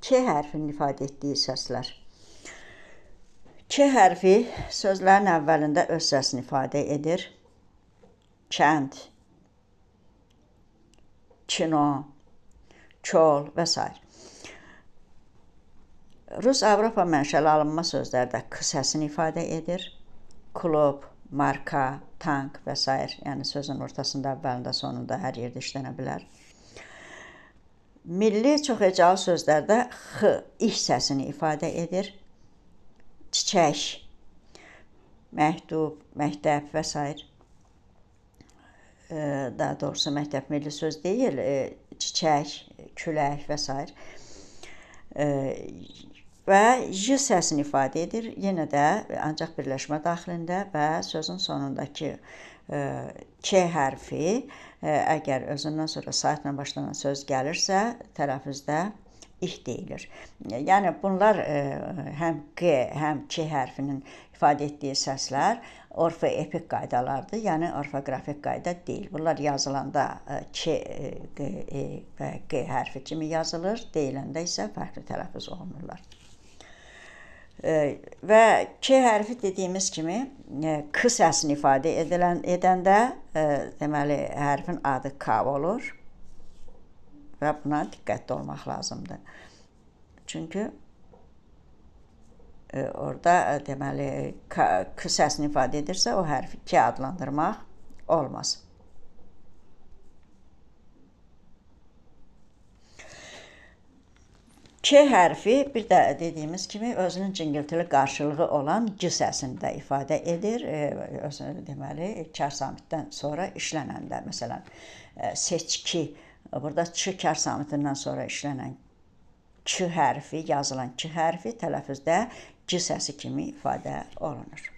K hərfinin ifadə etdiyi səslər. K hərfi sözlərin əvvəlində öz səsini ifadə edir. Kənd, kino, kol və s. Rus-Avropa mənşəli alınma sözlərdə K səsini ifadə edir. Klub, marka, tank və s. Yəni sözün ortasında, əvvəlində, sonunda hər yerdə işlənə bilər. Milli çoxhecalı sözlərdə X, iş səsini ifadə edir. Çiçək, məktub, məktəb və s. Daha doğrusu məktəb milli söz deyil, çiçək, külək və s. Və J səsini ifadə edir. Yenə də ancaq birləşmə daxilində və sözün sonundakı K hərfi əgər özündən sonra saatla başlanan söz gəlirsə, tələffüzdə ih deyilir. Yəni bunlar həm Q, həm K hərfinin ifadə etdiyi səslər orfoepik qaydalardır, yəni orfoqrafik qayda deyil. Bunlar yazılanda K, E və Q hərfi kimi yazılır, deyiləndə isə fərqli tələffüz olunurlar. Və K hərfi dediyimiz kimi K səsini ifadə edəndə deməli hərfin adı K olur və buna diqqətli olmaq lazımdır. Çünki orada deməli K səsini ifadə edirsə, o hərfi K adlandırmaq olmaz. K hərfi bir də dediyimiz kimi özünün cingiltili qarşılığı olan C səsini də ifadə edir. Deməli, kar samitdən sonra işlənəndə, məsələn, seçki, burada Ç kar samitindən sonra işlənən Ç hərfi, yazılan Ç hərfi tələffüzdə C səsi kimi ifadə olunur.